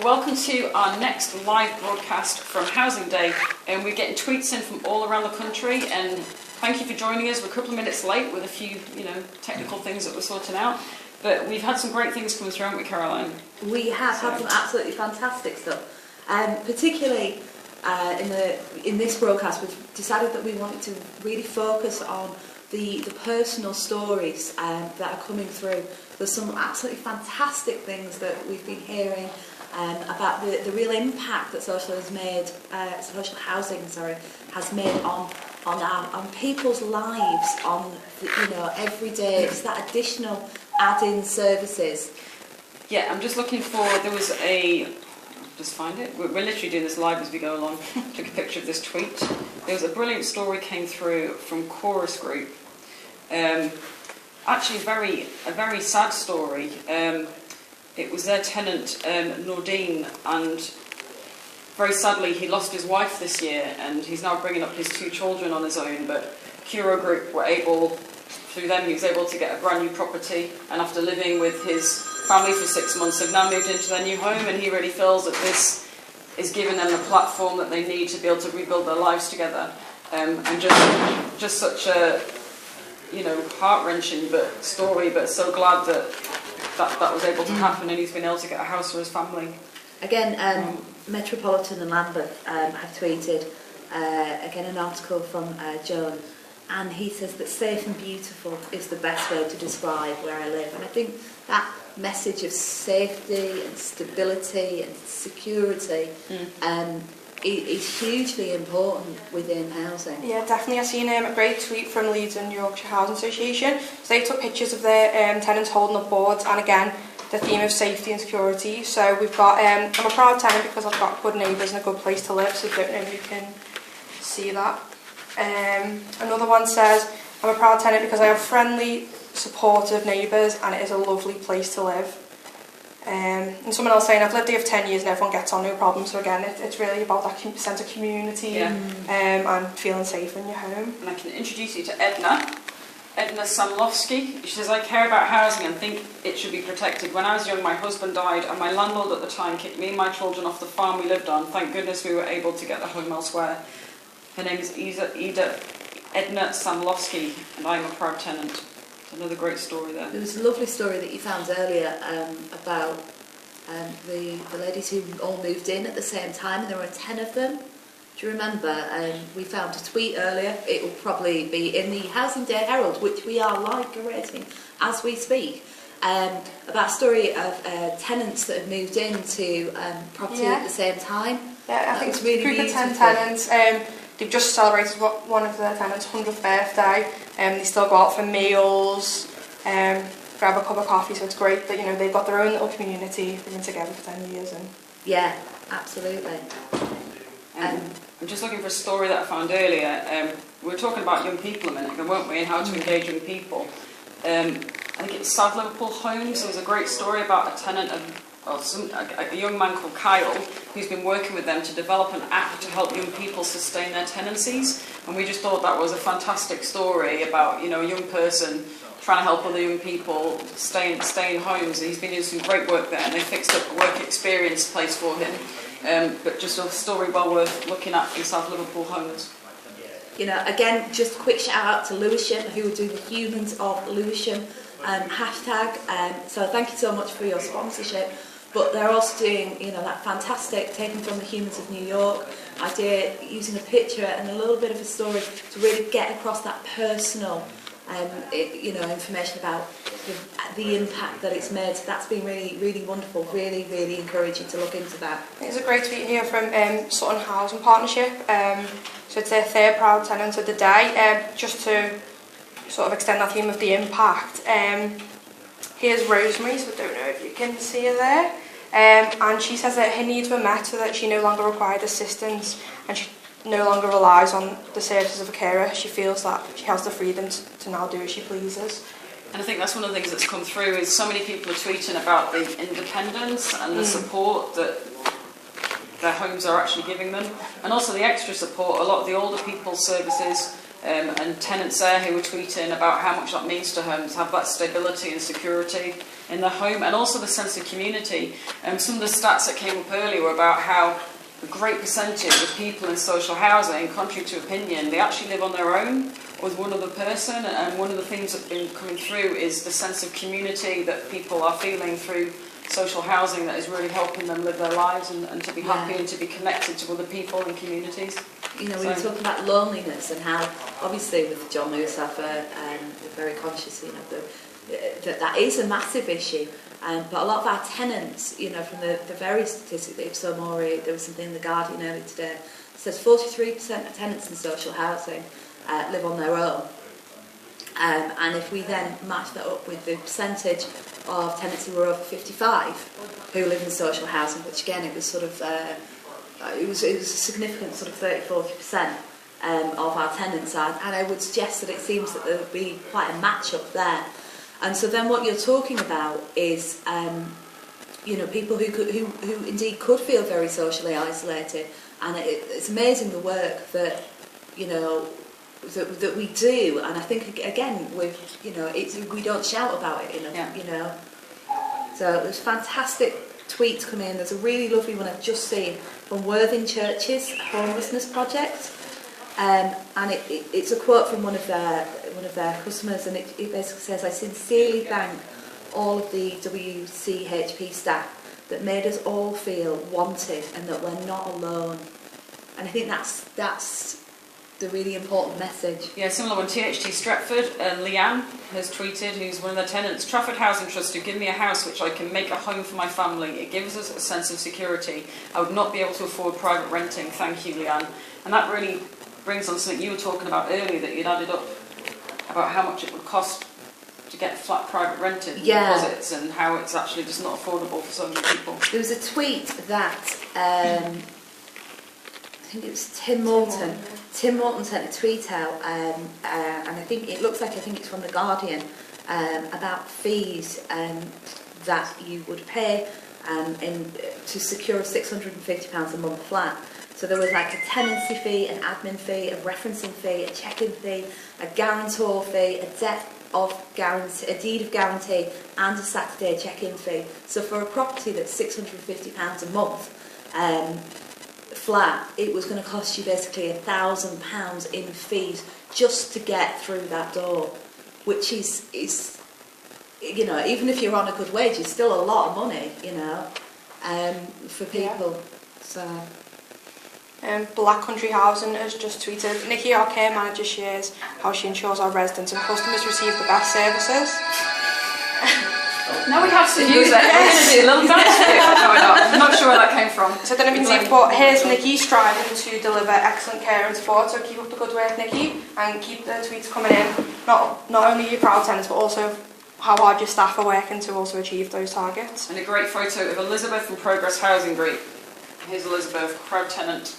Welcome to our next live broadcast from Housing Day, and we're getting tweets in from all around the country, and thank you for joining us. We're a couple of minutes late with a few, technical things that we're sorting out, but we've had some great things come through, haven't we, Caroline? We have had some absolutely fantastic stuff, particularly in this broadcast we've decided that we wanted to really focus on the personal stories that are coming through. There's some absolutely fantastic things that we've been hearing about the real impact that social housing has made on people's lives, on every day. It's that additional add-in services. Yeah, I'm just looking for, just find it. We're literally doing this live as we go along. Took a picture of this tweet. There was a brilliant story came through from Chorus Group. Actually, a very sad story. It was their tenant, Nordine, and very sadly he lost his wife this year, and he's now bringing up his 2 children on his own. But Curo Group were able, through them, he was able to get a brand new property, and after living with his family for 6 months, they've now moved into their new home, and he really feels that this is giving them the platform that they need to be able to rebuild their lives together. And just such a heart-wrenching story, but so glad that was able to happen, and he's been able to get a house for his family. Again, Metropolitan and Lambeth have tweeted again an article from Joan, and he says that safe and beautiful is the best way to describe where I live. And I think that message of safety and stability and security is hugely important within housing. Yeah, definitely. I've seen a great tweet from Leeds and Yorkshire Housing Association. So they took pictures of their tenants holding up boards, and again, the theme of safety and security. So we've got, I'm a proud tenant because I've got good neighbours and a good place to live, so I don't know if you can see that. Another one says, I'm a proud tenant because I have friendly, supportive neighbours and it is a lovely place to live. And someone else saying, I've lived here for 10 years and everyone gets on, no problem. So again, it's really about that sense of community and feeling safe in your home. And I can introduce you to Edna Samlovsky. She says, I care about housing and think it should be protected. When I was young, my husband died and my landlord at the time kicked me and my children off the farm we lived on. Thank goodness we were able to get a home elsewhere. Her name is Edna Samlovsky, and I'm a proud tenant. Another great story there. There was a lovely story that you found earlier about the ladies who all moved in at the same time, and there were 10 of them. Do you remember? We found a tweet earlier. It will probably be in the Housing Day Herald, which we are live curating as we speak, about a story of tenants that have moved into property at the same time. Yeah, I think it's really group beautiful. Of 10 tenants. They've just celebrated one of their tenants' 100th birthday. They still go out for meals, grab a cup of coffee, so it's great that they've got their own little community. They've been together for 10 years. Yeah, absolutely. I'm just looking for a story that I found earlier. We were talking about young people a minute ago, weren't we, and how to engage young people. I think it's South Liverpool Homes. There was a great story about a tenant a young man called Kyle who's been working with them to develop an app to help young people sustain their tenancies, and we just thought that was a fantastic story about a young person trying to help other young people stay in homes. He's been doing some great work there, and they fixed up a work experience place for him, but just a story well worth looking at in South Liverpool Homes. Again, just a quick shout out to Lewisham, who will do the Humans of Lewisham hashtag, so thank you so much for your sponsorship. But they're also doing, that fantastic, taken from the Humans of New York idea, using a picture and a little bit of a story to really get across that personal, information about the impact that it's made. So that's been really, really wonderful. Really, really encourage you to look into that. There's a great tweet here from Sutton Housing Partnership. So it's their 3rd proud tenant of the day. Just to sort of extend that theme of the impact. Here's Rosemary, so I don't know if you can see her there. And she says that her needs were met so that she no longer required assistance and she no longer relies on the services of a carer. She feels that she has the freedom to now do as she pleases. And I think that's one of the things that's come through is so many people are tweeting about the independence and the support that their homes are actually giving them, and also the extra support. A lot of the older people's services and tenants there who were tweeting about how much that means to homes, have that stability and security in their home, and also the sense of community. Some of the stats that came up earlier were about how a great percentage of people in social housing, contrary to opinion, they actually live on their own with one other person, and one of the things that's been coming through is the sense of community that people are feeling through social housing that is really helping them live their lives and to be happy and to be connected to other people and communities. You know, we were talking about loneliness and how, obviously, with the John Lewis advert, we're very conscious, you know, that is a massive issue. But a lot of our tenants, you know, from the very statistic that Ipso Mori, there was something in The Guardian earlier today, it says 43% of tenants in social housing live on their own. And if we then match that up with the percentage of tenants who are over 55 who live in social housing, which again it was sort of it was a significant sort of 30-40% of our tenants, and I would suggest that it seems that there would be quite a match up there. And so then what you're talking about is you know, people who indeed could feel very socially isolated, and it's amazing the work that, you know, that we do, and I think again with, you know, we don't shout about it enough, you know. So there's fantastic tweets come in. There's a really lovely one I've just seen from Worthing Church's homelessness project, and it's a quote from one of their customers, and it basically says, "I sincerely thank all of the WCHP staff that made us all feel wanted and that we're not alone." And I think that's the really important message. Yeah, similar one. THT Stretford and Leanne has tweeted, who's one of their tenants, "Trafford Housing Trust to give me a house which I can make a home for my family. It gives us a sense of security. I would not be able to afford private renting. Thank you, Leanne." And that really brings on something you were talking about earlier that you'd added up about how much it would cost to get flat private rented deposits, and how it's actually just not affordable for so many people. There was a tweet that I think it was Tim Morton. Tim Morton sent a tweet out, and I think it's from The Guardian, about fees that you would pay to secure a £650 a month flat. So there was like a tenancy fee, an admin fee, a referencing fee, a check-in fee, a guarantor fee, a deed of guarantee, and a Saturday check-in fee. So for a property that's £650 a month, flat, it was going to cost you basically £1,000 in fees just to get through that door, which is you know, even if you're on a good wage, it's still a lot of money, you know, for people. So. Black Country Housing has just tweeted, "Nikki, our care manager, shares how she ensures our residents and customers receive the best services." Now we have to use it. We're going to do a little dance with it. No, we're not. I'm not sure where that came from. So I don't know if you've but here's Nikki striving to deliver excellent care and support. So keep up the good work, Nikki, and keep the tweets coming in. Not only your proud tenants, but also how hard your staff are working to also achieve those targets. And a great photo of Elizabeth from Progress Housing Group. Here's Elizabeth, proud tenant.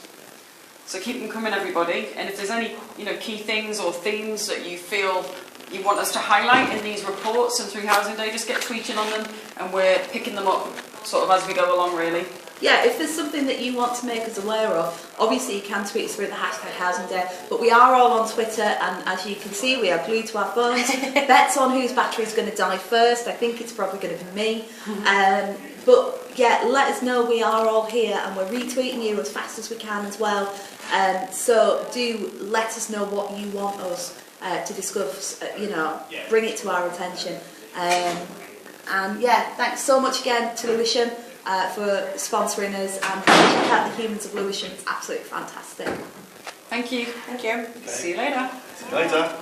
So keep them coming, everybody. And if there's any, you know, key things or themes that you feel you want us to highlight in these reports and through Housing Day, just get tweeting on them, and we're picking them up sort of as we go along, really. Yeah, if there's something that you want to make us aware of, obviously you can tweet us through the hashtag Housing Day, but we are all on Twitter, and as you can see, we are glued to our phones. Bets on whose battery is going to die first. I think it's probably going to be me. But yeah, let us know. We are all here, and we're retweeting you as fast as we can as well. So do let us know what you want us to discuss, you know, bring it to our attention. And yeah, thanks so much again to Lewisham for sponsoring us, and check out the Humans of Lewisham. It's absolutely fantastic. Thank you. Thank you. See you later. See you later.